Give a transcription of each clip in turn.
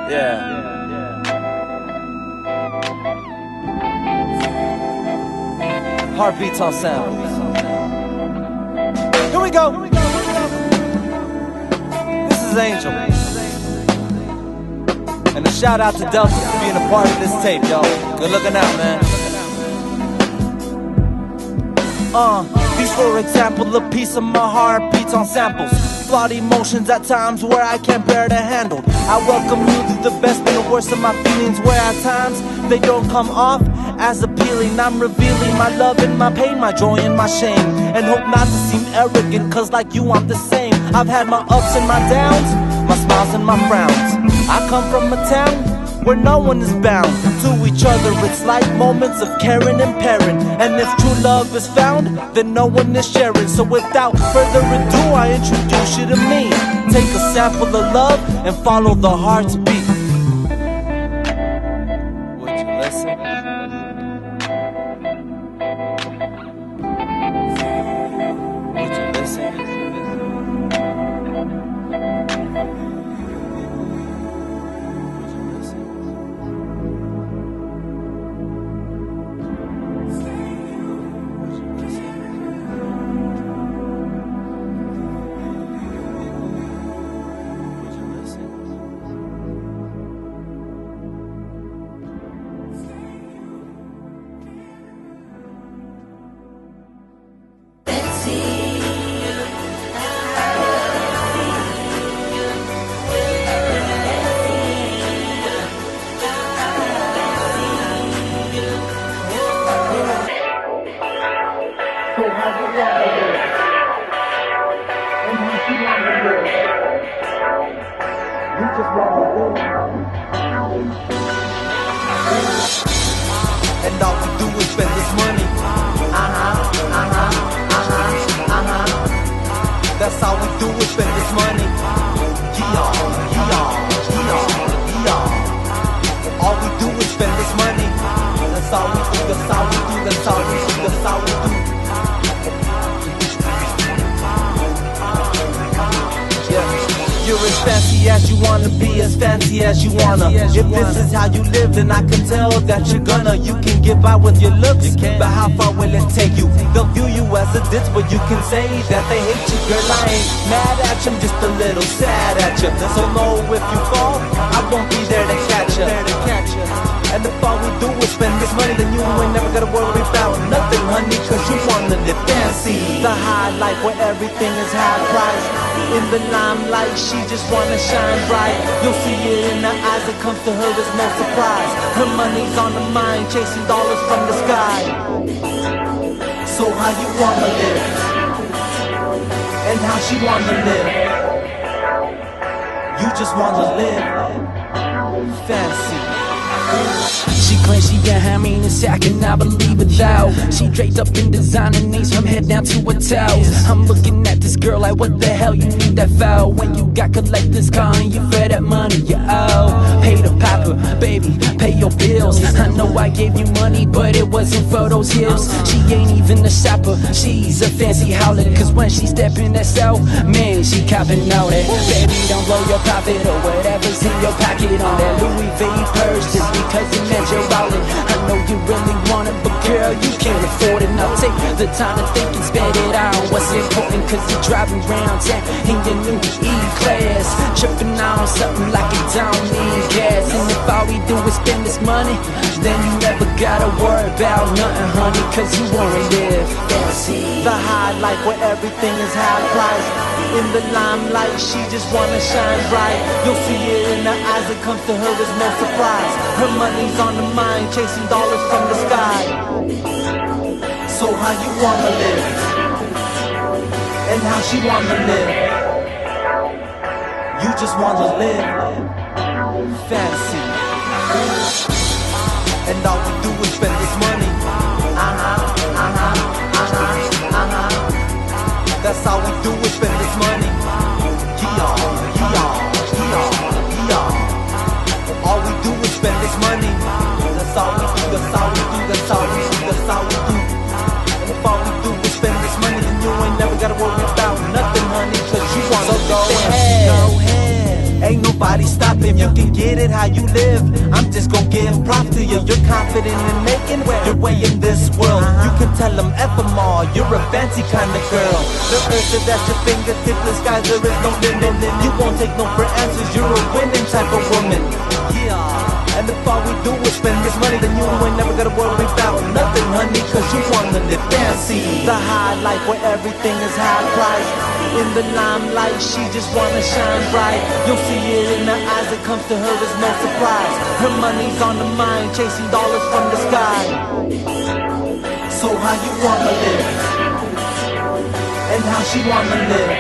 Yeah. Heartbeats on sound. Here we go. This is Angel. And a shout out to Delta for being a part of this tape, yo. Good looking out, man. These for example, a piece of my heart beats on samples. Flawed emotions at times where I can't bear to handle. I welcome you through the best and the worst of my feelings, where at times they don't come off as appealing. I'm revealing my love and my pain, my joy and my shame, and hope not to seem arrogant, cause like you I'm the same. I've had my ups and my downs, my smiles and my frowns. I come from a town where no one is bound to each other. It's like moments of caring and pairing, and if true love is found, then no one is sharing. So without further ado, I introduce you to me. Take a sample of love and follow the heart's beat. Would you listen? Would you listen? And all we do is spend this money. That's all we do is spend this money. All we do is spend this money. That's all we do, that's all we do, that's all we do, that's all we do. You're as fancy as you wanna be, as fancy as you wanna. If this is how you live, then I can tell that you're gonna. You can get by with your looks, but how far will it take you? They'll view you as a ditz, but you can say that they hate you. Girl, I ain't mad at you, I'm just a little sad at you. So know if you fall, I won't be there to catch you. And if all we do is spend this money, then you ain't never gotta worry about nothing, honey, cause you wanna live fancy. The highlight where everything is high price. In the limelight, she just wanna shine bright. You'll see it in her eyes, it comes to her as no surprise. Her money's on the mind, chasing dollars from the sky. So how you wanna live? And how she wanna live? You just wanna live fancy. She claims she behind me in a sack and I believe it though. She draped up in designer names from head down to her toes. I'm looking at this girl like, what the hell you need that for? When you got collectors calling you for that money you owe. Pay the papa, baby, pay your bills. I know I gave you money, but it wasn't for those hips. She ain't even a shopper, she's a fancy howler. Cause when she step in that cell, man, she copping out it. Baby, don't blow your profit or whatever's in your pocket on that Louis V purse just because it meant your wallet. I know you really want it, but girl, you can't afford it. Now take the time to think and spend it on what's important, cause you're driving around town in your new E-Class, tripping on something like you don't need gas. And if all we do is spend this money, then you never gotta worry about nothing, honey, cause you wanna live fancy. The highlight where everything is high price. In the limelight, she just wanna shine bright. You'll see it in her eyes, it comes to her as no surprise. Her money's on the mind, chasing dollars from the sky. So how you wanna live? And how she wanna live? You just wanna live fancy. And all we do is spend this money. That's all we do is spend this money. All we do is spend this money. That's all we do, that's all we do, that's all we do, that's all we do. And if all we do is spend this money, then you ain't never gotta worry about nothing, honey, cause you wanna go ahead. stop him. You can get it how you live. I'm just gon' give props to you. You're confident in making your way in this world. You can tell them F them all. You're a fancy kind of girl. The earth is at your fingertips. The sky, there is no limit. You won't take no for answers. You're a winning type of woman. Yeah. And if all we do is spend this money, then you ain't never gotta worry about nothing, honey, cause you wanna live fancy. The high life where everything is high price. In the limelight, she just wanna shine bright. You'll see it in her eyes, it comes to her as no surprise. Her money's on the mind, chasing dollars from the sky. So how you wanna live? And how she wanna live?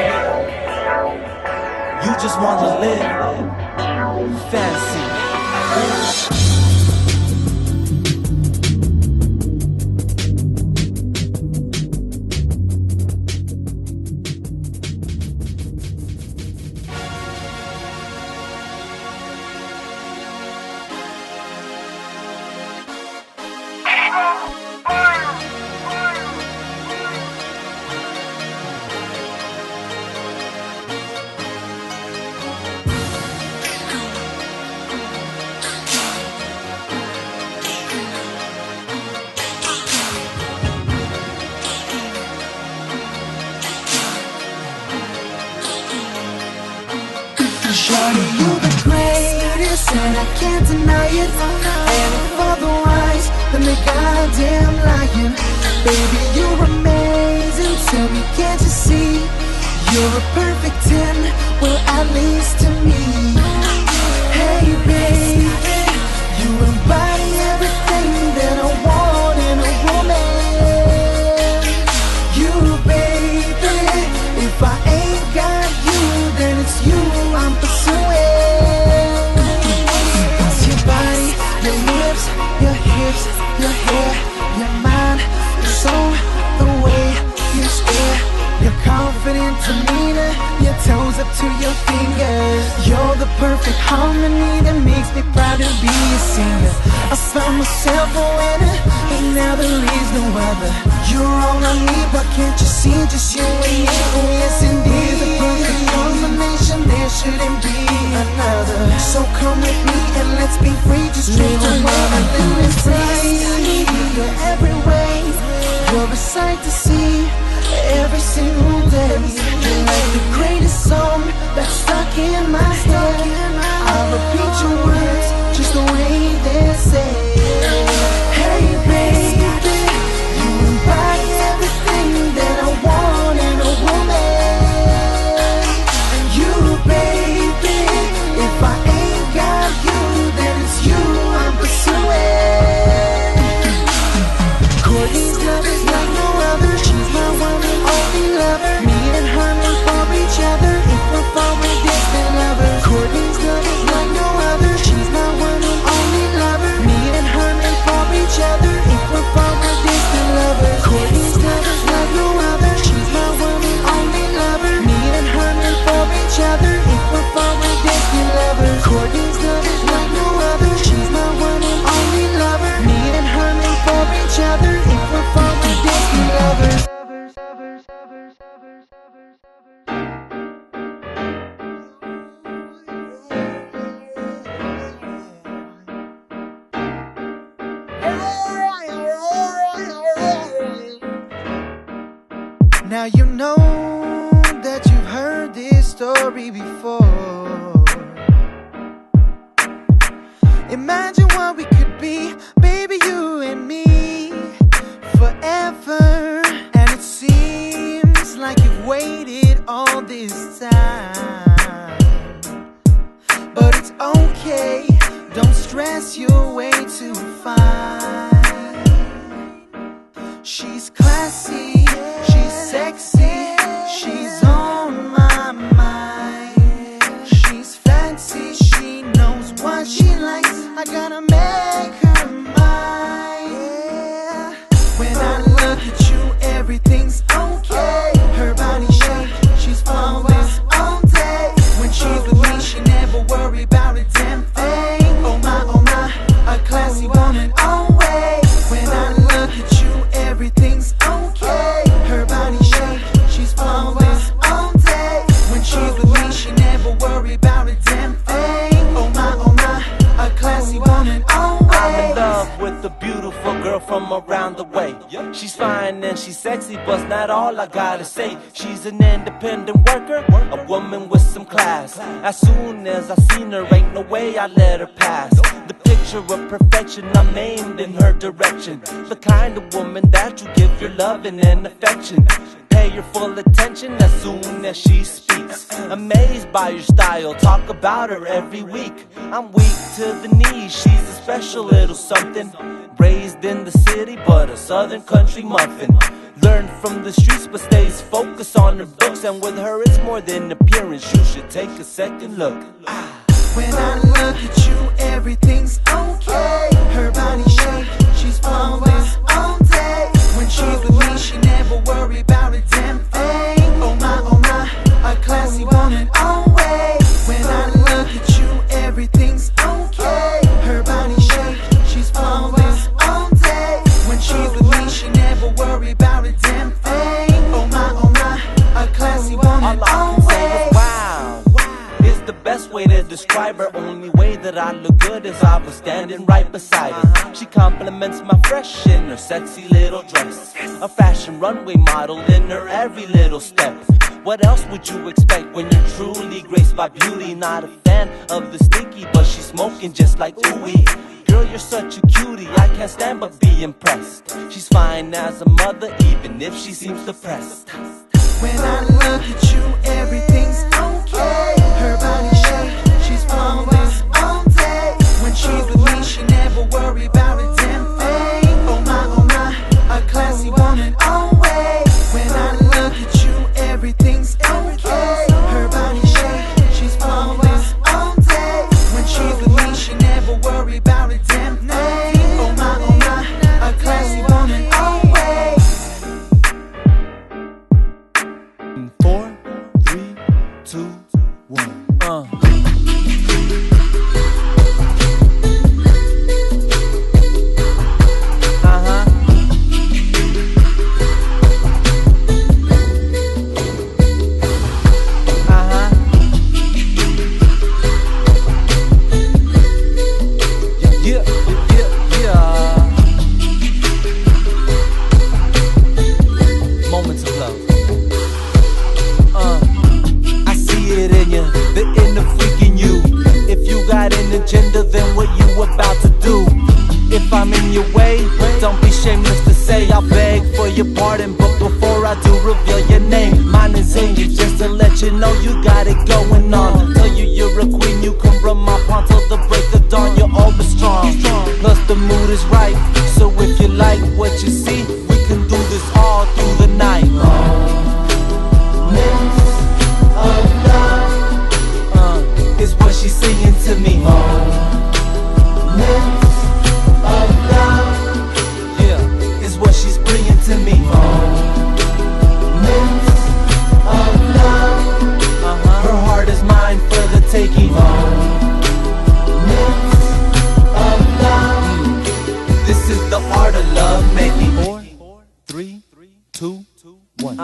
You just wanna live fancy. Shawty, you the greatest, and I can't deny it. And if otherwise, then they goddamn lying. Baby, you're amazing, tell me, can't you see? You're a perfect 10, well, at least to me. Hey, baby, you embody everything that I want in a woman. You, baby, if I ain't got you, then it's you I'm pursuing. It's your body, your lips, your hips, your hair, your mind, your soul, the way you stare, your confident demeanor, your toes up to your fingers. You're the perfect harmony that makes me proud to be a singer. I found myself a winner, and now there is no other. You're all I need, but can't you see just you and me? Oh yes indeed, the perfect combination, there shouldn't be another. So come with me and let's be free, just live away and live free. You're every way, you're a sight to see every single day. You're like the greatest song that's stuck in my head. I'll repeat your words just the way they say. Hey baby, you embody everything that I want in a woman. You baby, if I ain't got you, then it's you I'm pursuing. Courtney's love is like no other. She's my one and only lover. Me and her live for each other. If we're far away, distant lovers. Courtney's love is like no other. She's my one and only lover. Me and her live for each other. If we're far away, distant lovers. Courtney's love is like no other. She's my one and only lover. Me and her live for each other. If we're far away, distant lovers. Courtney's love is like no other. She's my one and only lover. Me and her live for each other. If we're far away, distant lovers. Now you know that you've heard this story before. Imagine what we could be, baby, you and me, forever. And it seems like you've waited all this time, but it's okay, don't stress your way too fine. She's classy, she's sexy, she's on my mind. She's fancy, she knows what she likes, I gotta make her mine. Yeah. When I look at you, everything's okay. Her body shape, she's flawless all day. When she's with me, she never worry about a damn thing. Oh my, a classy woman always. When I look at you, everything's okay. Her body shape, she's flawless all day. When she's with me, she never worry about a damn thing. fine and she's sexy, but's not all I gotta say. She's an independent worker, a woman with some class. As soon as I seen her, ain't no way I let her pass. The picture of perfection, I'm aimed in her direction. The kind of woman that you give your loving and affection. Pay your full attention as soon as she speaks. Amazed by your style, talk about her every week. I'm weak to the knees, she's a special little something. Raised in the city, but a southern country muffin. Learned from the streets, but stays focused on her books. And with her, it's more than appearance, you should take a second look. When I look at you, everything's okay. Her body shape, she's flawless all day. When she's with me, she never worry about a damn thing. Oh my, a classy woman always. When I look at you, everything's okay. Her body shape, she's flawless all day. When she's with me, she never worry about a damn thing. Oh my, a classy woman always. Wow, is the best way to describe her. Only way that I look good is I was standing right beside her. She compliments my fresh in her sexy little dress. A fashion runway model in her every little step. What else would you expect when you're truly graced by beauty? Not a fan of the sticky, but she's smoking just like ooey. Girl, you're such a cutie, I can't stand but be impressed. She's fine as a mother, even if she seems depressed. When I look at you, everything's okay. Her body shape, she's flawless all day. When she's with me, she never worry about a damn thing. Oh my, a classy woman always. When I look at you, everything's okay. Her body shape, she's flawless all day. When she's with me, she never worry about a damn thing. Oh my, a classy woman always. 4, 3, 2, 1. Moments of love. I see it in you, the inner freak in you. If you got an agenda, then what you about to do? If I'm in your way, don't be shameless to say I'll beg for your pardon. But before I do, reveal your name. Mine is Angel, just to let you know you got it going on. Tell you you're a queen, you can run my pawn till the break of dawn. You're always strong, plus the mood is right. So if you like what you see, we can do this all through the night. Is what she's singing to me. Yeah, is what she's bringing to me. Her heart is mine for the taking. This is the art of love making. 4, 3, 2, 1.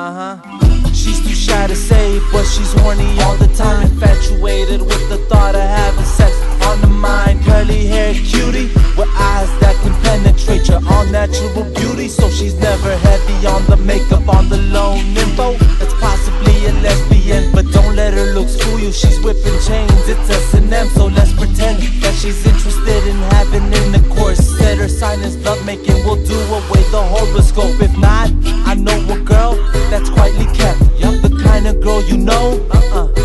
She's too shy to say, but she's horny all the time. Infatuated with the thought of having sex on the mind. Curly hair cutie with eyes that can penetrate your all natural beauty. So she's never heavy on the makeup, on the low nympho. That's possibly a lesbian, but don't let her looks fool you. She's whipping chains, it's S&M, so let's pretend that she's interested in having intercourse. Said her sign is lovemaking, we'll do away the horoscope. If not, I know a girl that's quietly kept. The kind of girl you know,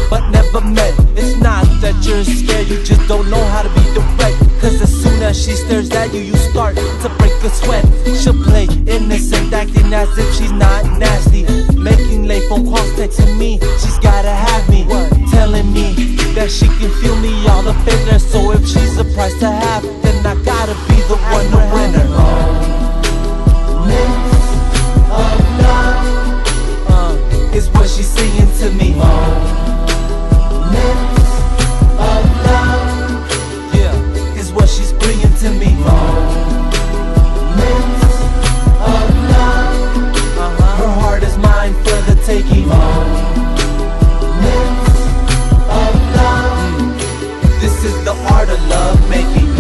but never met. It's not that you're scared, you just don't know how to be direct. Cause as soon as she stares at you, you start to break a sweat. She'll play innocent, acting as if she's not nasty. Making late phone calls, texting me, she's gotta have me. Telling me that she can feel me all up in there. So if she's a price to have, then I gotta be the one to win her. Is what she's singing to me. Yeah, is what she's bringing to me. Her heart is mine for the taking. This is the art of love making.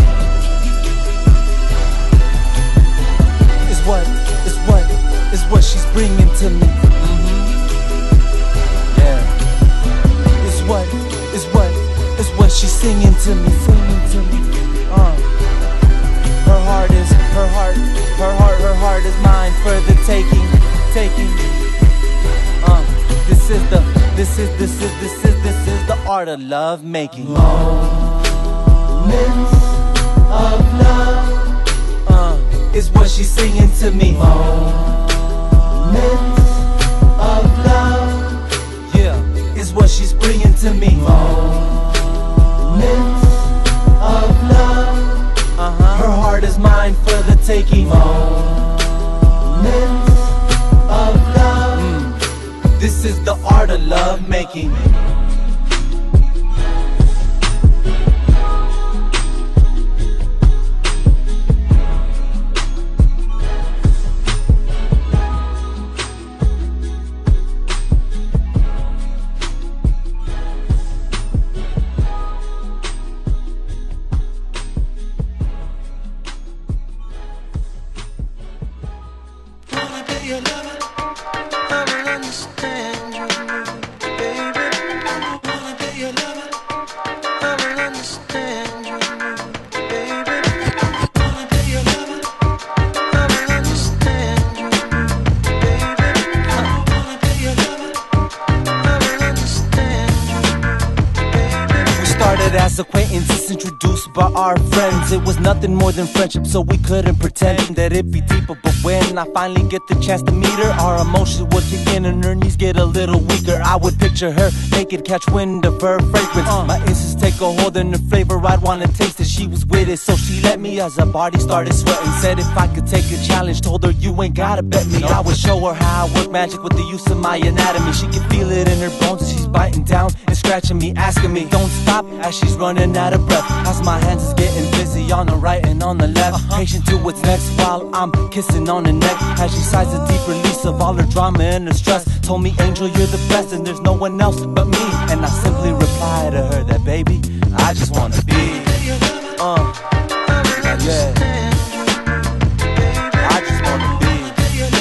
art of love making. Moments of love is what she's singing to me. Moments of love, yeah, is what she's bringing to me. Moments of love, her heart is mine for the taking. Moments of love, this is the art of love making. As acquaintances introduced by our friends, it was nothing more than friendship, so we couldn't pretend that it'd be deeper. But when I finally get the chance to meet her, our emotions would kick in and her knees get a little weaker. I would picture her naked, catch wind of her fragrance. My instincts take a hold in her flavor, I'd wanna taste it. She was with it, so she let me as her body started sweating. Said if I could take a challenge, told her you ain't gotta bet me. I would show her how I work magic with the use of my anatomy. She could feel it in her bones as she's biting down and scratching me, asking me don't stop as she's running out of breath. As my hands is getting busy on the right and on the left, patient to what's next while I'm kissing on the neck. As she sighs a deep release of all her drama and her stress. Told me, Angel, you're the best and there's no one else but me. And I simply replied to her that, baby, I just wanna be, yeah, I just wanna be, yeah,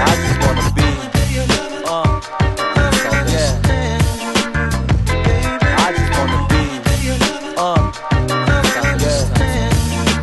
I just wanna be,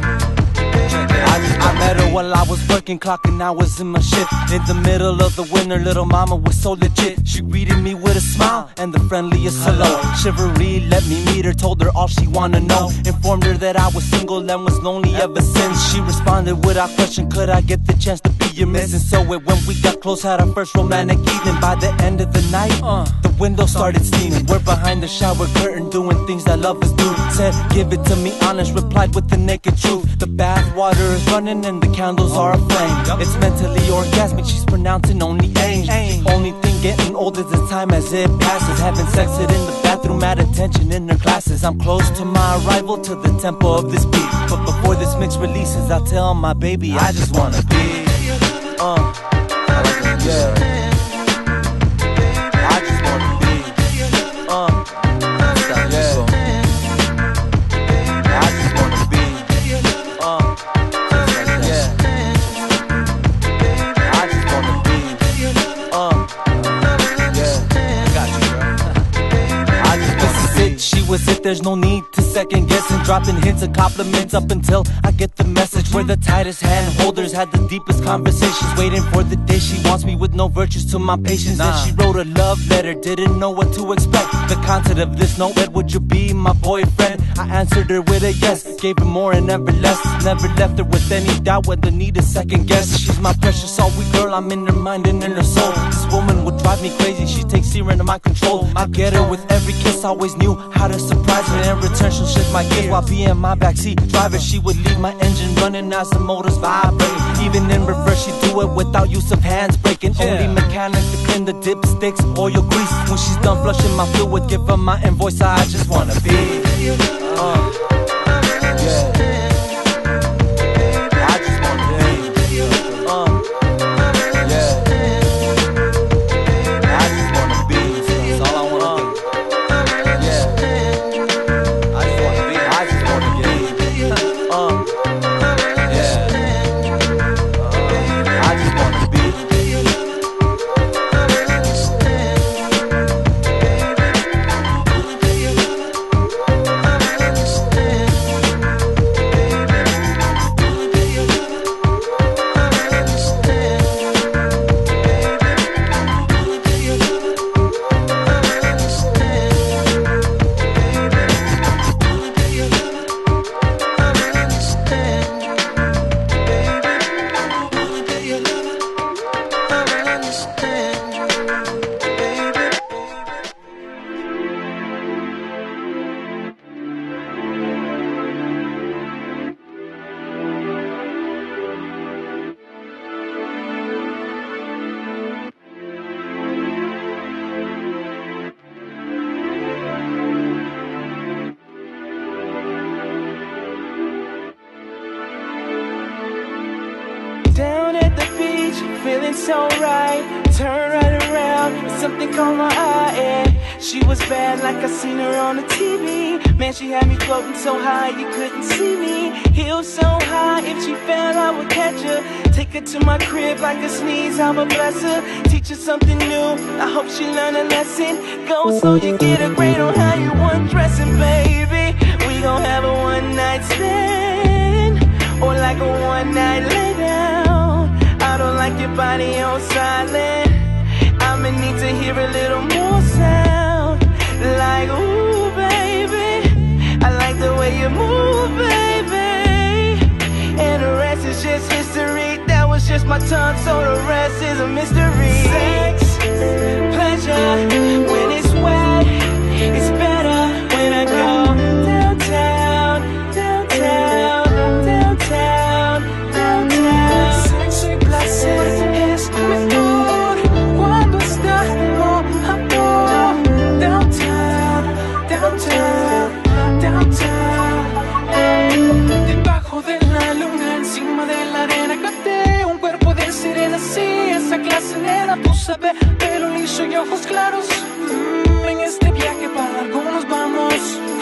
while I was working, clocking hours in my shift. In the middle of the winter, little mama was so legit. She greeted me with a smile and the friendliest hello. Chivalry, let me meet her, told her all she wanna know. Informed her that I was single and was lonely ever since. She responded without question, could I get the chance to be your miss? And so when we got close, had our first romantic evening. By the end of the night, the window started steaming. We're behind the shower curtain, doing things that lovers do. Said, give it to me honest, replied with the naked truth. The bath water is running and the candles are aflame. It's mentally orgasmic, she's pronouncing only aim. Only thing getting older the time as it passes. Having sex it in the bathroom at attention in her classes. I'm close to my arrival to the tempo of this beat. But before this mix releases, I'll tell my baby I just wanna be, yeah, I just wanna be, yeah, I just wanna be, she was it, there's no need to second guess and dropping hints and compliments up until I get the message. We're the tightest hand holders, had the deepest conversations, waiting for the day she wants me with no virtues to my patience. Then she wrote a love letter, didn't know what to expect. The content of this note read, would you be my boyfriend? I answered her with a yes, gave her more and never less. Never left her with any doubt, whether need a second guess. She's my precious all-week girl, I'm in her mind and in her soul. This woman would drive me crazy, she takes zero into my control. I get her with every kiss, always knew how to surprise her. In return she'll shift my gears while being my backseat driver. She would leave my engine running as the motors vibrate. Even in reverse she'd do it without use of hands breaking. Only mechanic to clean the dipsticks, oil grease. When she's done flushing my fluid, give her my invoice. I just wanna be, yeah, I just wanna be, yeah, I just wanna be, that's all I wanna do. Yeah, I just wanna be, I just wanna get, yeah, I just wanna be. feeling so right. Turn right around, something caught my eye, yeah. She was bad like I seen her on the TV. Man, she had me floating so high you couldn't see me. Heels so high, if she fell I would catch her. Take her to my crib like a sneeze, I would bless her. Teach her something new, I hope she learn a lesson. Go so you get a grade on how you undressing, baby. We gon' have a one night stand, or like a one night lay down. I don't like your body on silent, I'ma need to hear a little more sound. Like, ooh, baby, I like the way you move, baby. And the rest is just history. That was just my tongue, so the rest is a mystery. Sex, pleasure, when it's wet, it's better when I go downtown, downtown, downtown, downtown. Sexy placer es mejor cuando estamos downtown, downtown, downtown. Debajo de la luna, encima de la arena, canté un cuerpo de sirena, sí, esa clase nena, tú sabes, pelo liso y ojos claros. En este viaje para algunos vamos,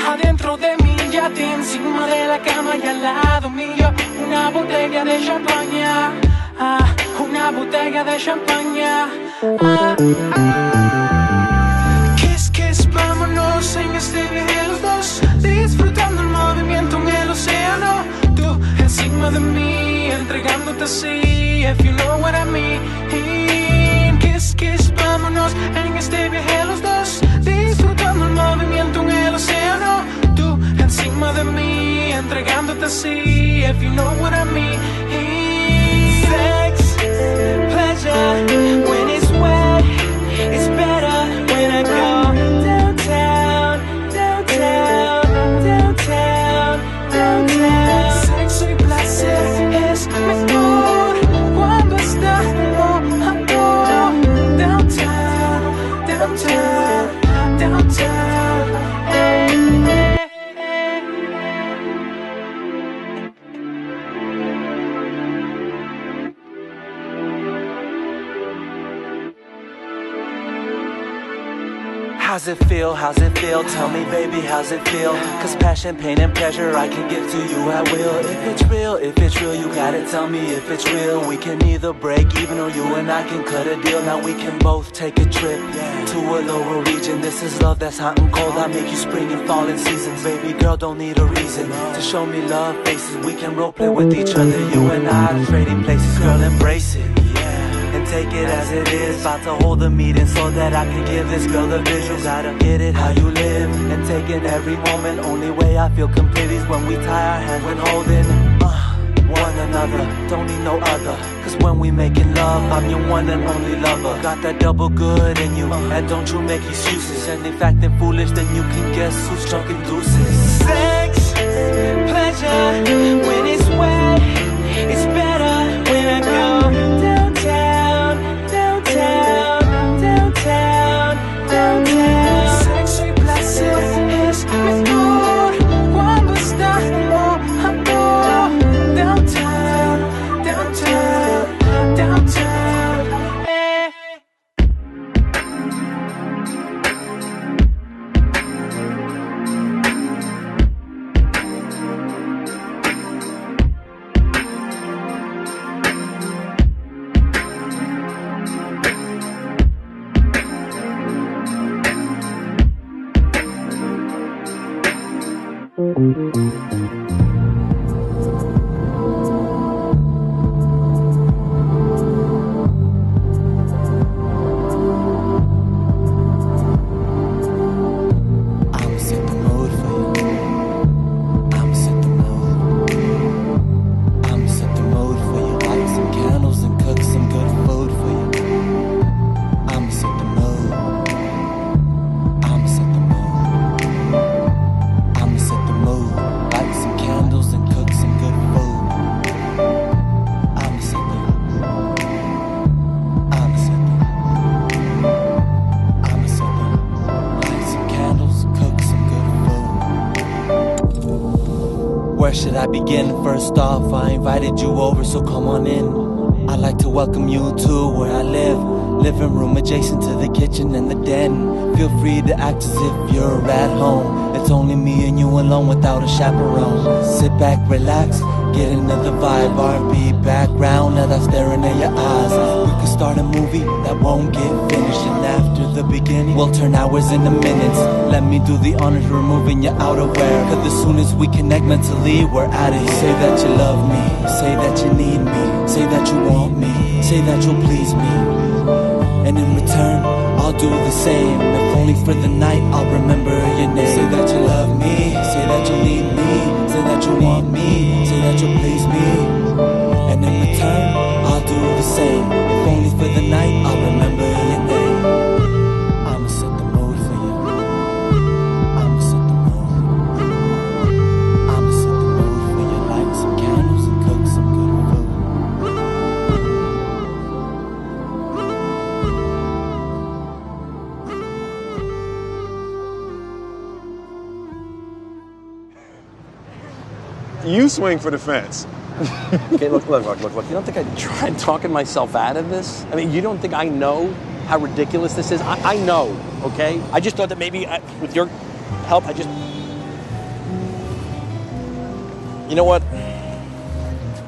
adentro de mi yate, encima de la cama y al lado mío, una botella de champaña, una botella de champaña. Kiss, kiss, vámonos en este viaje los dos, disfrutando el movimiento en el océano. Tú encima de mí, entregándote así, if you know what I mean. Kiss, kiss, vámonos en este viaje los dos, disfrutando el movimiento en el océano. Tú encima de mí, entregándote así, if you know what I mean. Sex, pleasure, when it's wet, it's better when I go downtown, downtown, downtown, downtown. Sexo y placer es mejor cuando estamos downtown, downtown, downtown. How's it feel? How's it feel? Tell me, baby, how's it feel? Cause passion, pain, and pleasure I can give to you at will. If it's real, you gotta tell me if it's real. We can either break even or you and I can cut a deal. Now we can both take a trip to a lower region. This is love that's hot and cold. I make you spring and fall in seasons. Baby girl, don't need a reason to show me love faces. We can role play with each other. You and I trading places. Girl, embrace it and take it as it is. About to hold a meeting so that I can give this girl a visual. Gotta get it how you live and take it every moment. Only way I feel complete is when we tie our hands when holding one another. Don't need no other, cause when we making love, I'm your one and only lover. Got that double good in you, and don't you make excuses. And if acting foolish, then you can guess who's drunk and deuces. Sex, pleasure, when it's wet, it's better when I go downtown, downtown, downtown, downtown. Sexo y placer es mejor cuando estamos downtown, downtown, downtown. Where should I begin? First off, I invited you over, so come on in. I'd like to welcome you to where I live. Living room adjacent to the kitchen and the den. Feel free to act as if you're at home. It's only me and you alone without a chaperone. Sit back, relax, get another vibe. R&B background, now that's staring at your eyes. We could start a movie that won't get finished, and after the beginning, we'll turn hours into minutes. Let me do the honors removing your outerwear, cause as soon as we connect mentally, we're out of here. Say that you love me, say that you need me, say that you want me, say that you'll please me. And in return, I'll do the same. If only for the night, I'll remember your name. Say that you love me, say that you need me, say that you want me, say that you'll please me. And in return, I'll do the same. If only for the night, I'll remember your name. I'ma set the mood for you. I'ma set the mood. I'ma set the mood for you. Light some candles and cook some good food. You swing for the fence. Okay, look. You don't think I tried talking myself out of this? I mean, you don't think I know how ridiculous this is? I know, okay? I just thought that maybe with your help, You know what?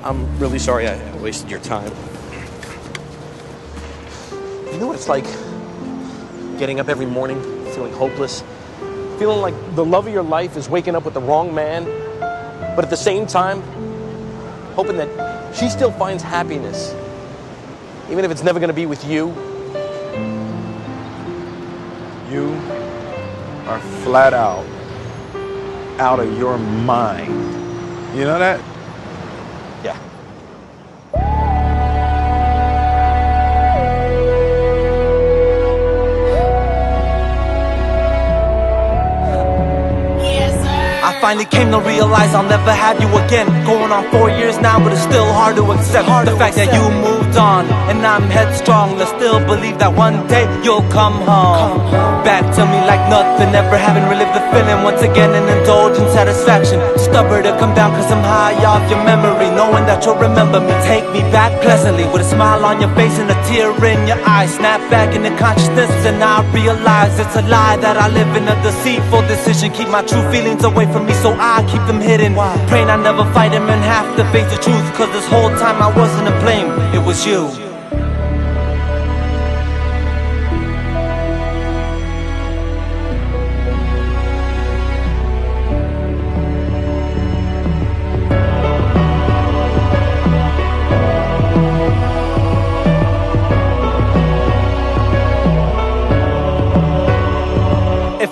I'm really sorry I wasted your time. You know what it's like getting up every morning, feeling hopeless, feeling like the love of your life is waking up with the wrong man, but at the same time, hoping that she still finds happiness, even if it's never gonna be with you. You are flat out of your mind. You know that? Yeah. I finally came to realize I'll never have you again. Going on 4 years now, but it's still hard to accept the fact that you moved on and I'm headstrong. I still believe that one day you'll come home back to me like nothing ever, having relived the feeling once again and indulge in satisfaction. Stubborn to come down cause I'm high off your memory, knowing that you'll remember me. Take me back pleasantly with a smile on your face and a tear in your eye. Snap back into consciousness and I realize it's a lie that I live in a deceitful decision. Keep my true feelings away from me, so I keep them hidden. Praying I never fight him and have to face the truth, cause this whole time I wasn't to blame, it was you.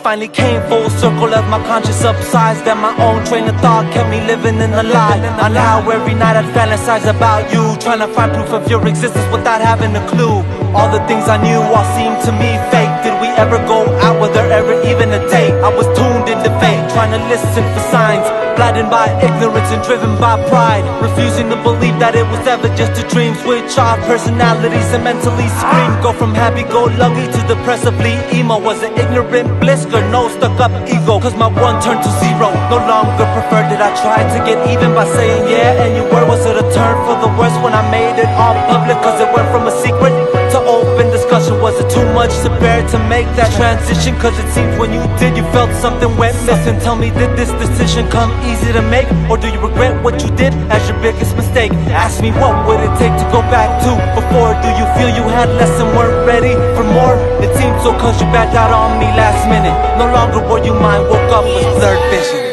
Finally came full circle as my conscience upsized, and my own train of thought kept me living in a lie. On how every night I'd fantasize about you, trying to find proof of your existence without having a clue. All the things I knew all seemed to me fake. Did we ever go out? Was there ever even a date? I was tuned into fate, trying to listen for signs, blinded by ignorance and driven by pride, refusing to believe that it was ever just a dream. Switch off personalities and mentally scream. Go from happy-go-lucky to depressively emo. Was it ignorant bliss or no stuck-up ego? Cause my one turned to zero. No longer preferred. Did I try to get even by saying yeah and you were? Was it a turn for the worse when I made it all public? Cause it went from a secret to open discussion. Was it too much to bear to make that transition? Cause it seems when you did, you felt something went missing. Tell me, did this decision come easy to make, or do you regret what you did as your biggest mistake? Ask me, what would it take to go back to before? Do you feel you had less and weren't ready for more? It seemed so cause you backed out on me last minute. No longer were you mine, woke up with blurred vision.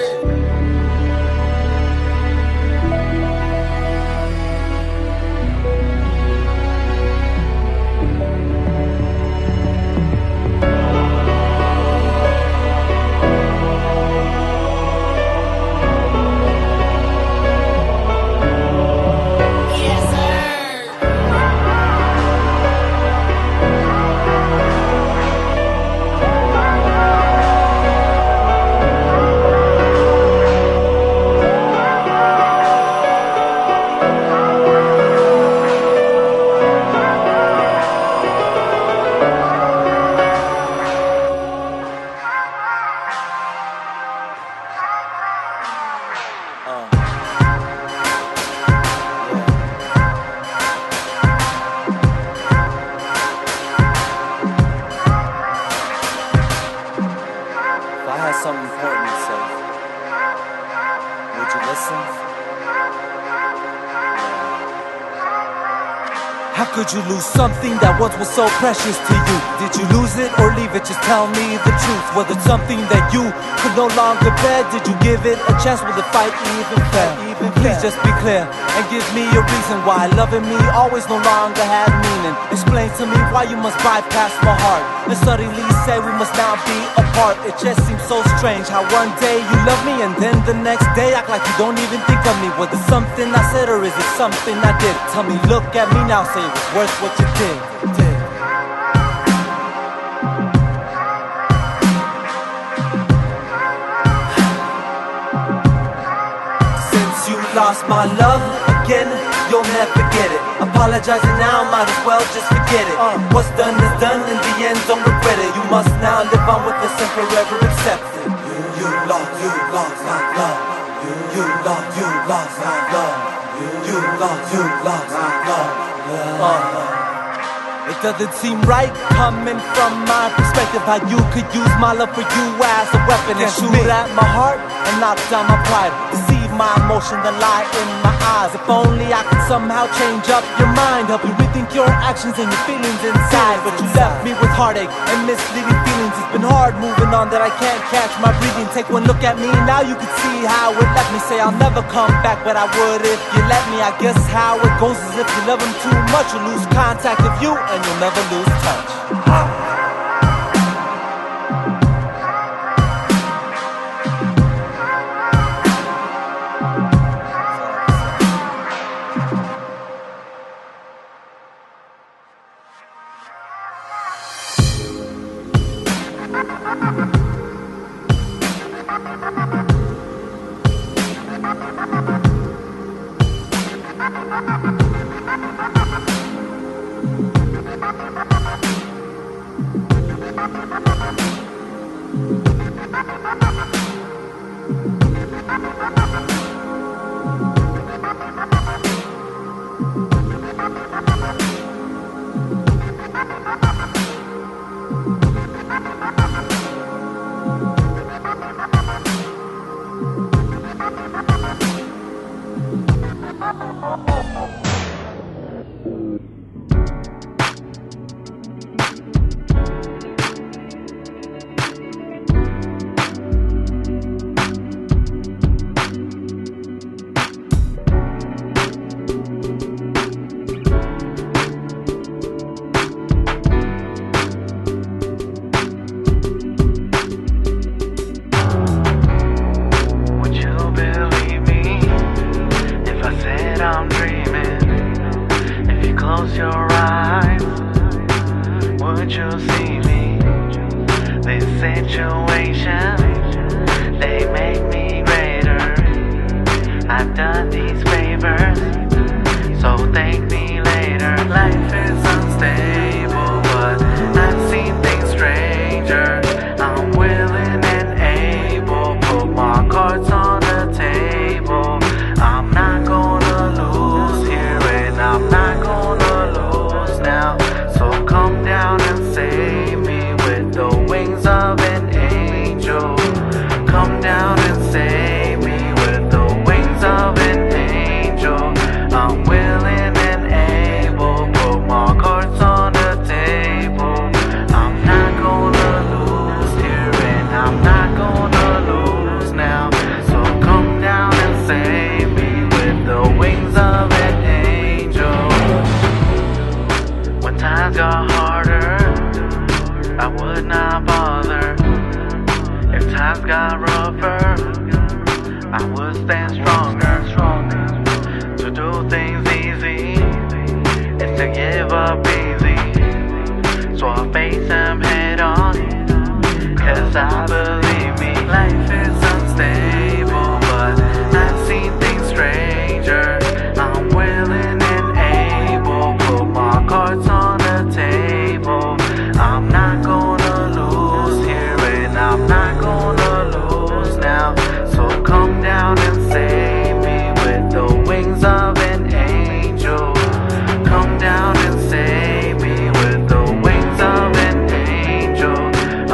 something important to say. Would you listen? How could you lose something that once was so precious to you? Did you lose it or leave it? Just tell me the truth. Was it something that you could no longer bear? Did you give it a chance? Will the fight even fair? Please just be clear and give me a reason why loving me always no longer had meaning. Explain to me why you must bypass my heart and suddenly say we must now be apart. It just seems so strange how one day you love me and then the next day act like you don't even think of me. Was it something I said or is it something I did? Tell me, look at me now, say it was worth what you did. Since you lost my love again, you'll never get it. Apologizing now, might as well just forget it. What's done is done, in the end don't regret it. You must now live on with this and forever accept it. You lost my love. You lost my love. You lost my love. It doesn't seem right coming from my perspective how you could use my love for you as a weapon and shoot at my heart and knock down my pride, deceive my emotion, then lie in my eyes. If only I could somehow change up your mind, help you rethink your actions and your feelings inside. But you left me with heartache and misleading feelings. It's been hard moving on that I can't catch my breathing. Take one look at me, now you can see how it left me. Say I'll never come back, but I would if you let me. I guess how it goes is if you love him too much, you'll lose contact with you and you'll never lose touch.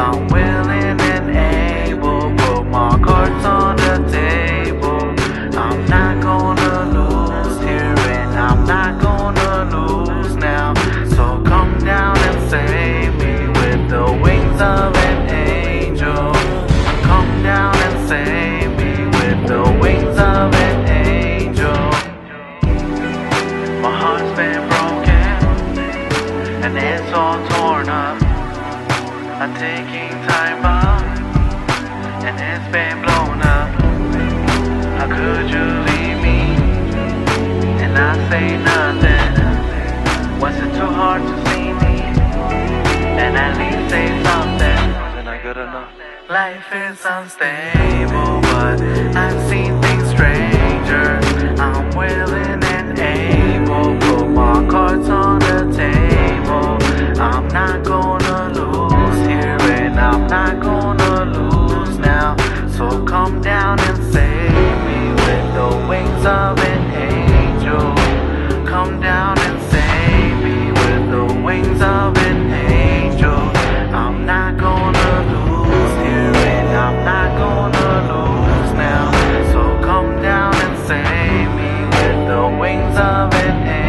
I'm willing and able. blown up. How could you leave me and not say nothing? Was it too hard to see me and at least say something? Wasn't I good enough? Life is unstable, but I've seen things stranger. I'm willing and able, put my cards on the table. I'm not gonna lose here, and I'm not gonna lose now. So come down and save me with the wings of an angel. Come down and save me with the wings of an angel. I'm not gonna lose here, and I'm not gonna lose now. So come down and save me with the wings of an angel.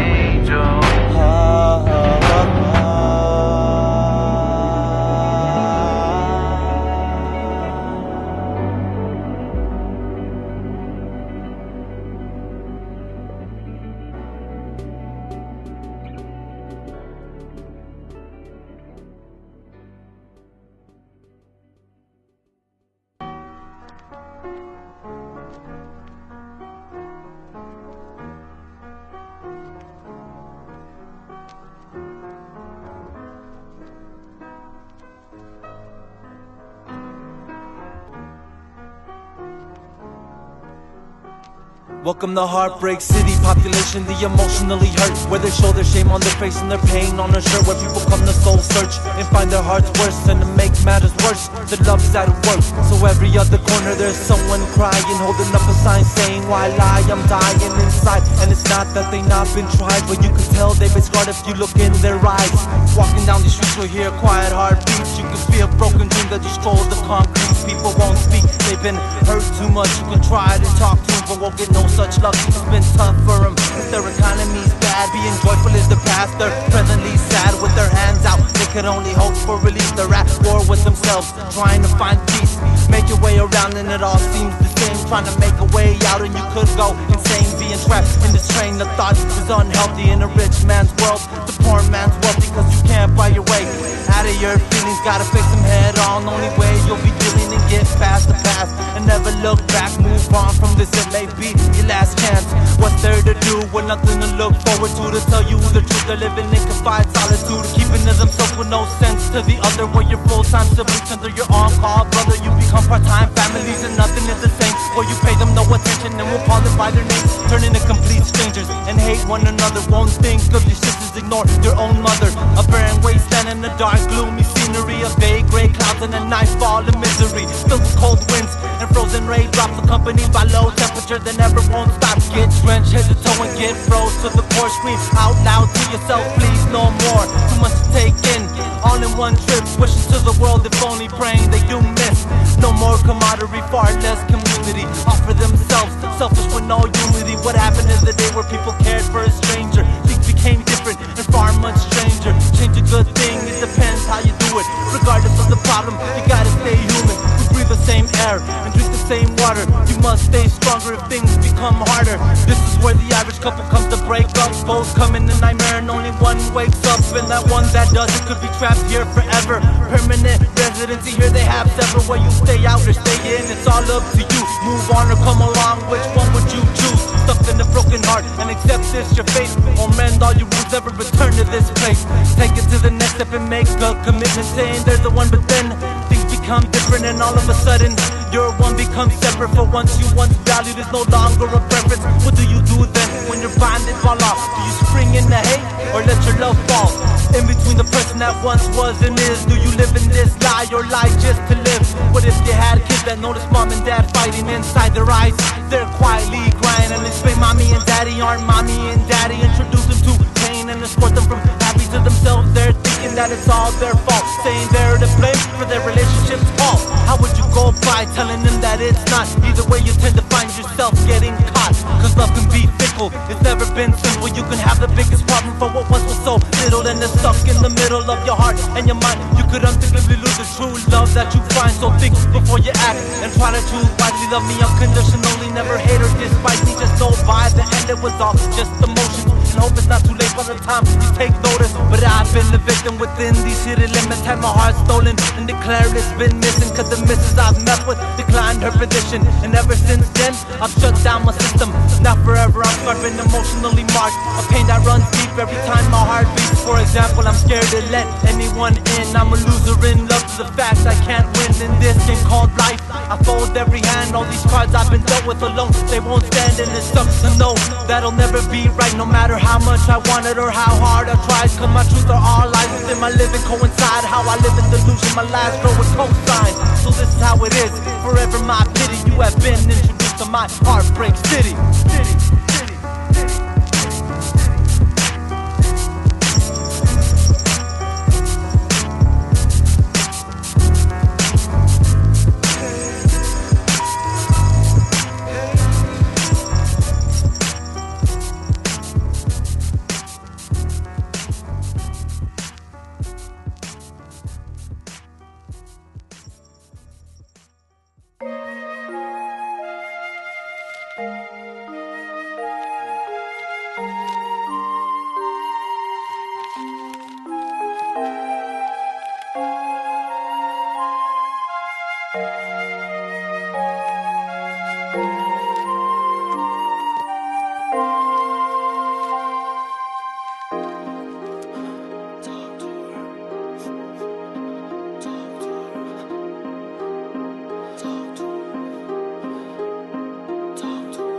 Welcome to Heartbreak City, population the emotionally hurt, where they show their shame on their face and their pain on their shirt, where people come to soul search and find their hearts worse, and to make matters worse, the love's at work. So every other corner there's someone crying, holding up a sign saying, why lie, I'm dying inside. And it's not that they not been tried, but you can tell they've been scarred if you look in their eyes. Walking down the streets you'll hear quiet heartbeats, you can feel broken dreams that destroy the concrete. People won't speak, they've been hurt too much, you can try to talk to them but won't get no such luck. It's been tough for them, their economy's bad. Being joyful is the past, they're presently sad with their hands out. They could only hope for relief, they're at war with themselves, trying to find peace. Make your way around and it all seems the same, trying to make a way out and you could go insane. Being trapped in this train of thought is unhealthy. In a rich man's world, the poor man's wealthy, cause you can't buy your way out of your feelings. Gotta face them head on, only way you'll be dealing and get past the past and never look back. Move on from this, it may be your last chance. What's there to do with nothing to look forward to tell you the truth? They're living in confined solitude, keeping to themselves with no sense to the other. Where your full-time siblings under your on-call brother, you become part-time families and nothing is the same. Or you pay them no attention and will call them by their names, turning to complete strangers and hate one another. Won't think of your sisters, ignore your own mother. A barren wasteland in the dark, gloomy scenery of vague gray clouds and a nightfall of misery. Filled with cold winds and frozen raindrops, accompanied by low temperature that never won't stop. Get drenched head to toe and get froze to the core. Scream out loud to yourself, please no more. Too much to take in, all in one trip. Wishing to the world, if only praying they do miss. No more camaraderie, far less community. Offer themselves, selfish with no unity. What happened in the day where people cared for a stranger? Things became different and far much stranger. Change a good thing, it depends how you do it. Regardless of the problem, you gotta stay human. We breathe the same air and drink the same water. You must stay stronger if things become harder. This is where the average couple comes to break up. Both come in the nightmare and only one wakes up. And that one that doesn't could be trapped here forever. Permanent residency here they have several. Where you stay out or stay in, it's all up to you. Move on or come along, which one would you choose? Stuck in a broken heart and accept this your fate, or mend all your wounds, never return to this place. Take it to the next step and make a commitment, saying there's the one, but then things become different and all of a sudden your one becomes separate. For once you once valued is no longer a preference. What do you do then when your bondage fall off? Do you spring in the hate or let your love fall? In between the person that once was and is, do you live in this lie or lie just to live? What if you had kids that notice mom and dad fighting inside their eyes? They're quietly crying and explain mommy and daddy aren't mommy and daddy. Introduce them to pain and escort them from happy to themselves. They're thinking that it's all their fault, saying they're to blame for their relationship's fault. How would you go by telling them that it's not? Either way you tend to find yourself getting caught, cause love can be fickle, it's never been simple. You can have the biggest problem for what once was so little, and it's stuck in the middle of your heart and your mind. You could unthinkably lose the true love that you find. So think before you act and try to choose wisely. Love me unconditionally, never hate or despise me. Just know by the end it was all just emotion. And hope it's not too late by the time you take notice. But I've been the victim within these hidden limits. Had my heart stolen and declared it's been missing. Cause the misses I've met with declined her position. And ever since then, I've shut down my system. Now forever I'm scarred, been emotionally marked. A pain that runs deep every time my heart beats. For example, I'm scared to let anyone in. I'm a loser in love to the fact I can't win in this game called life. I fold every hand, all these cards I've been dealt with alone. They won't stand and it sucks to know that'll never be right. No matter how much I want it or how hard I tried. Cause my truths are all lies within my living coincide. How I live in delusion, my lies grow with cosign. So this is how it is, forever my pity. You have been introduced to my Heartbreak City.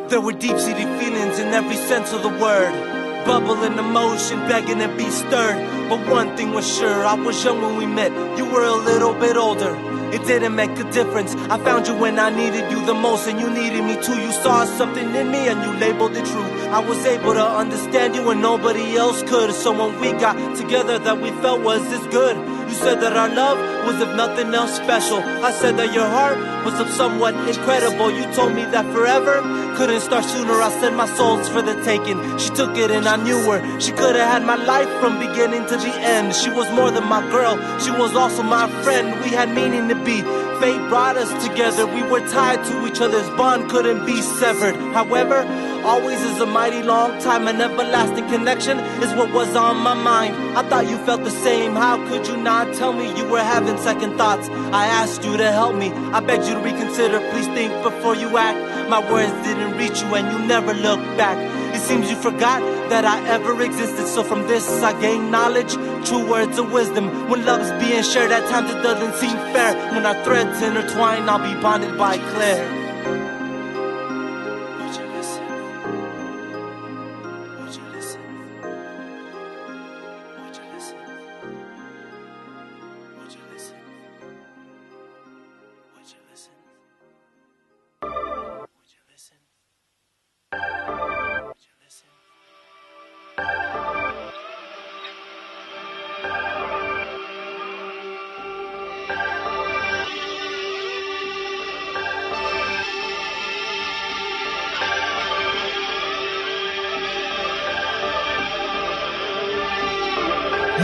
There were deep-seated feelings in every sense of the word. Bubbling emotion, begging to be stirred. But one thing was sure, I was young when we met. You were a little bit older. It didn't make a difference. I found you when I needed you the most, and you needed me too. You saw something in me and you labeled it true. I was able to understand you when nobody else could. So when we got together, that we felt was this good. You said that our love was of nothing else special. I said that your heart was of somewhat incredible. You told me that forever couldn't start sooner. I said my soul's for the taking. She took it and I knew her. She could have had my life from beginning to the end. She was more than my girl, she was also my friend. We had meaning to be. Fate brought us together. We were tied to each other's bond, couldn't be severed. However, always is a mighty long time. An everlasting connection is what was on my mind. I thought you felt the same. How could you not tell me you were having second thoughts? I asked you to help me, I begged you to reconsider. Please think before you act. My words didn't reach you and you never looked back. It seems you forgot that I ever existed. So from this I gained knowledge, true words of wisdom. When love's being shared, at times it doesn't seem fair. When our threads intertwine, I'll be bonded by Claire. Would you listen? Would you listen? Would you listen? Would you listen? Would you listen? Would you listen? Would you listen?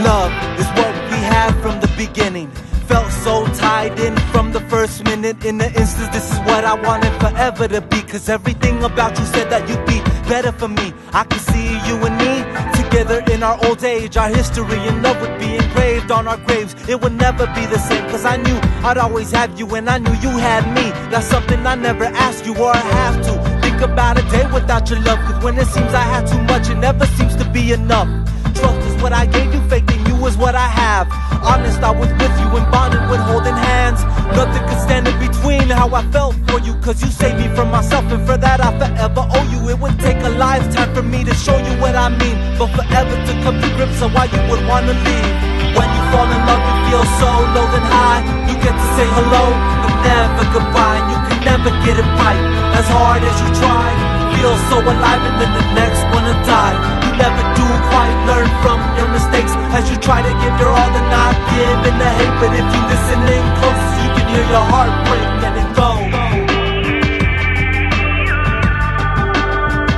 Love is what we had from the beginning. Felt so tied in from the first minute. In the instance, this is what I wanted forever to be. Cause everything about you said that you'd be better for me. I could see you and me together in our old age. Our history and love would be engraved on our graves. It would never be the same. Cause I knew I'd always have you and I knew you had me. That's something I never asked you or I have to. Think about a day without your love. Cause when it seems I had too much, it never seems to be enough. Trust is what I gave you, faith in you is what I have. Honest, I was with you and bonded with holding hands. Nothing could stand in between how I felt for you. Cause you saved me from myself and for that I forever owe you. It would take a lifetime for me to show you what I mean. But forever to come to grips on why you would wanna leave. When you fall in love you feel so low and high. You get to say hello but never goodbye. And you can never get it right. As hard as you try, you feel so alive and then the next one to die. You never do quite learn from your mistakes as you try to give your all and not give in the hate. But if you listen in close, you can hear your heart break and it go.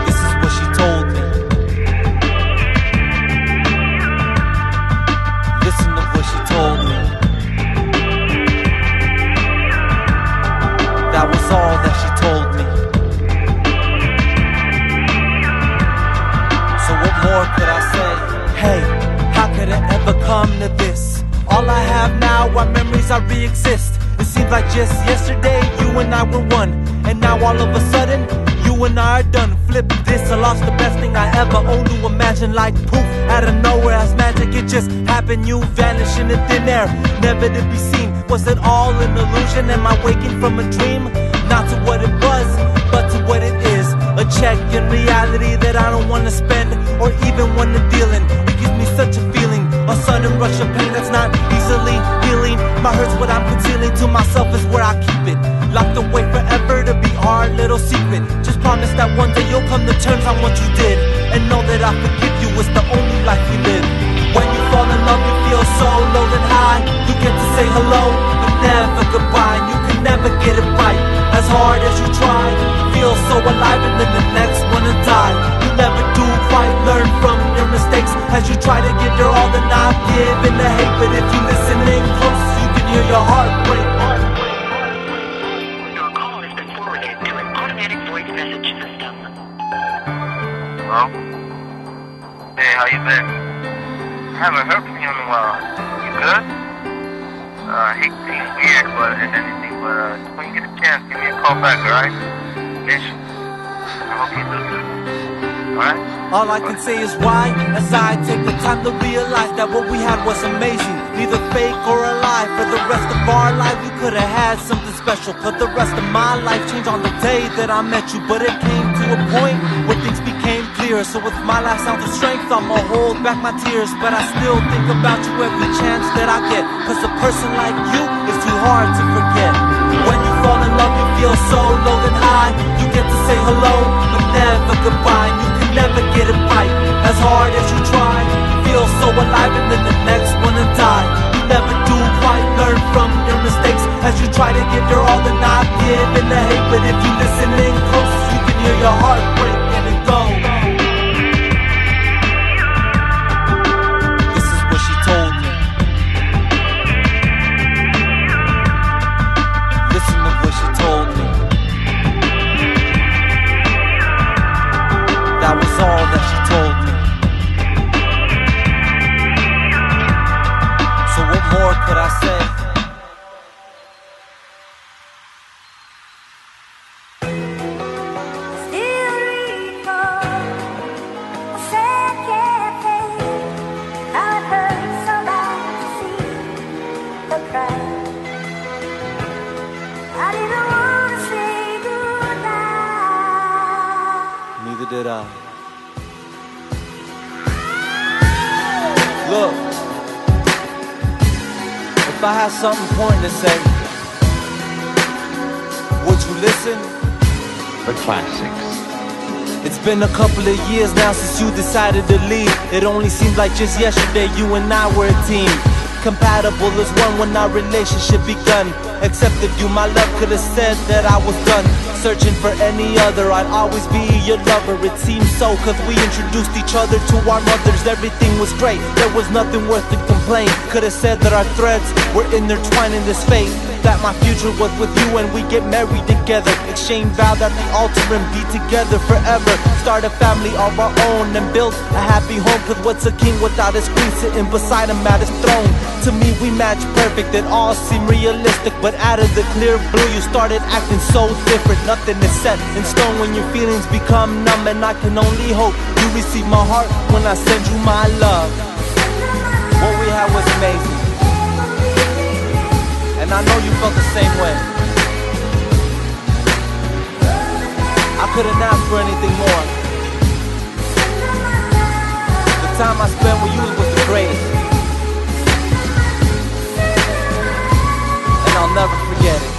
This is what she told me. Listen to what she told me. that she told me. So what more could I say? Hey, how could it ever come to this? All I have now are memories I re-exist. It seems like just yesterday you and I were one, and now all of a sudden you and I are done. Flip this, I lost the best thing I ever owned. To imagine like poof, out of nowhere as magic, it just happened. You vanish in the thin air, never to be seen. Was it all an illusion? Am I waking from a dream? Not to what it was, but to what it is. A check in reality that I don't wanna spend or even wanna deal in. It gives me such a feeling, a sudden rush of pain that's not easily healing. My hurt's what I'm concealing to myself is where I keep it, locked away forever to be our little secret. Just promise that one day you'll come to terms on what you did, and know that I forgive you, it's the only life we live. When you fall in love you feel so low and high. You get to say hello, but never goodbye, and you can never get it right. As hard as you try, you feel so alive, and then the next one to die. You never do quite learn from your mistakes as you try to give your all, then not give in the hate. But if you listen in close, you can hear your heart break. Your call has been forwarded to an automatic voice message system. Hello? Hey, how you been? I haven't heard from you in a while. You good? I hate being weird, but if anything, but when you get a chance, give me a call back, alright? Miss you. I hope you do good. Alright? All I can say is why, as I take the time to realize that what we had was amazing, neither fake or a lie. For the rest of our life we could have had something special. For the rest of my life changed on the day that I met you. But it came to a point where things became clear. So with my last ounce of strength I'ma hold back my tears. But I still think about you every chance that I get, cause a person like you is too hard to forget. When you fall in love you feel so low and high. You get to say hello, but never goodbye, and you can never get it right. As hard as you try, you feel so alive, and then the next one to die. You never do quite learn from your mistakes as you try to give your all and not give in the hate. But if you listen in close, you can hear your heart break and it go. This is what she told me. Listen to what she told me. That was all that she told me. So what more could I say? Neither did I. Look, if I had something important to say, would you listen? The Klasix. It's been a couple of years now since you decided to leave. It only seemed like just yesterday you and I were a team. Compatible as one when our relationship begun. Except if you, my love, could have said that I was done. Searching for any other, I'd always be your lover. It seems so, cause we introduced each other to our mothers. Everything was great, there was nothing worth to complain. Could have said that our threads were intertwined in this fate, that my future was with you and we get married together. Exchange vows at the altar and be together forever. Start a family of our own and build a happy home. Cause what's a king without his queen sitting beside him at his throne? To me we match perfect, it all seemed realistic. But out of the clear blue you started acting so different. Nothing is set in stone when your feelings become numb. And I can only hope you receive my heart when I send you my love. What we had was amazing, and I know you felt the same way. I couldn't ask for anything more. The time I spent with you was the greatest, and I'll never forget it.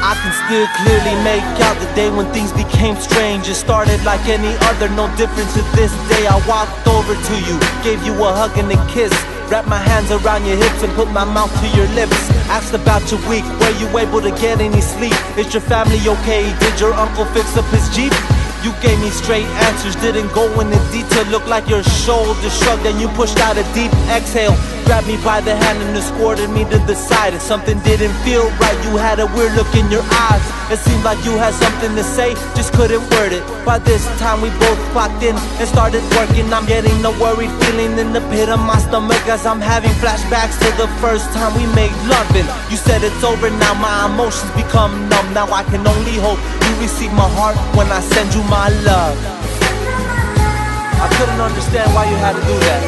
I can still clearly make out the day when things became strange. It started like any other, no different to this day. I walked over to you, gave you a hug and a kiss, wrapped my hands around your hips and put my mouth to your lips. Asked about your week, were you able to get any sleep? Is your family okay? Did your uncle fix up his Jeep? You gave me straight answers, didn't go into detail. Looked like your shoulders shrugged and you pushed out a deep exhale. Grabbed me by the hand and escorted me to the side. And something didn't feel right, you had a weird look in your eyes. It seemed like you had something to say, just couldn't word it. By this time we both clocked in and started working. I'm getting a worried feeling in the pit of my stomach as I'm having flashbacks to the first time we made loving. You said it's over now, my emotions become numb. Now I can only hope you receive my heart when I send you my love. I couldn't understand why you had to do that.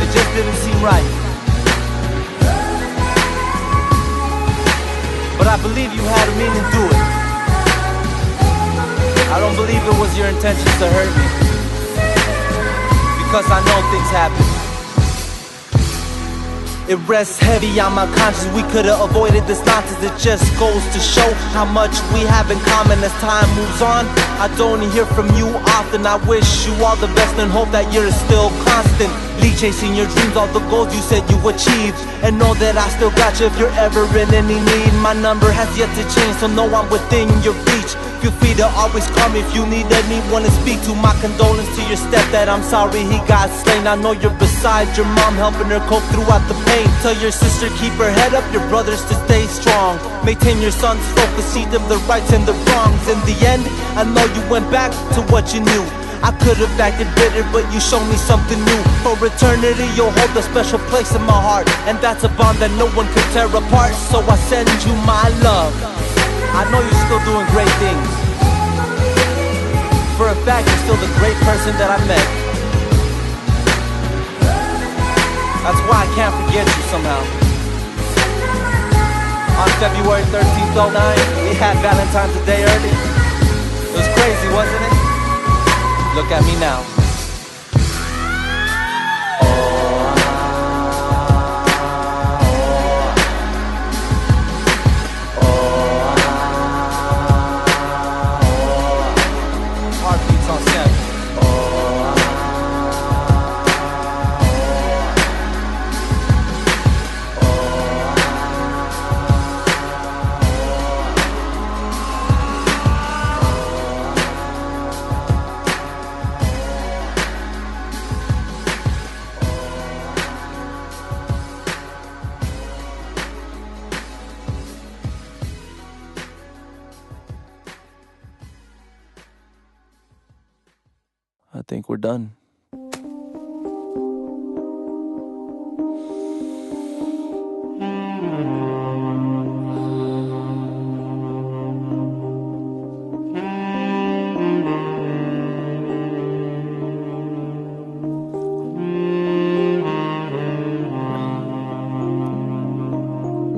It just didn't seem right. But I believe you had a meaning to it. I don't believe it was your intention to hurt me, because I know things happen. It rests heavy on my conscience. We could've avoided this nonsense. It just goes to show how much we have in common as time moves on. I don't hear from you often. I wish you all the best and hope that you're still constantly chasing your dreams, all the goals you said you achieved. And know that I still got you if you're ever in any need. My number has yet to change, so know I'm within your reach. Feel free to always call me if you need anyone to speak to. My condolence to your stepdad, I'm sorry he got slain. I know you're beside your mom, helping her cope throughout the pain. Tell your sister keep her head up, your brothers to stay strong. Maintain your son's focus, see them the rights and the wrongs. In the end, I know you went back to what you knew. I could've acted bitter, but you showed me something new. For eternity, you'll hold a special place in my heart, and that's a bond that no one could tear apart. So I send you my love. I know you're still doing great things. For a fact, you're still the great person that I met. That's why I can't forget you somehow. On February 13th, 2009, we had Valentine's Day early. It was crazy, wasn't it? Look at me now. Heartbeats on 7. I think we're done.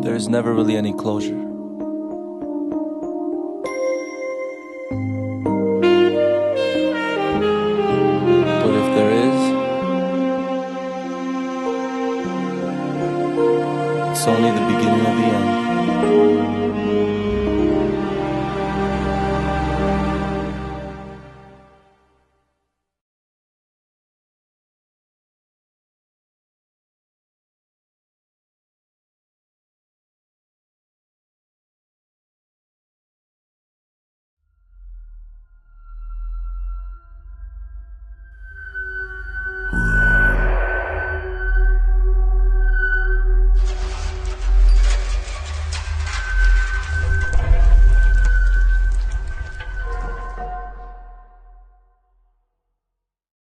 There's never really any closure.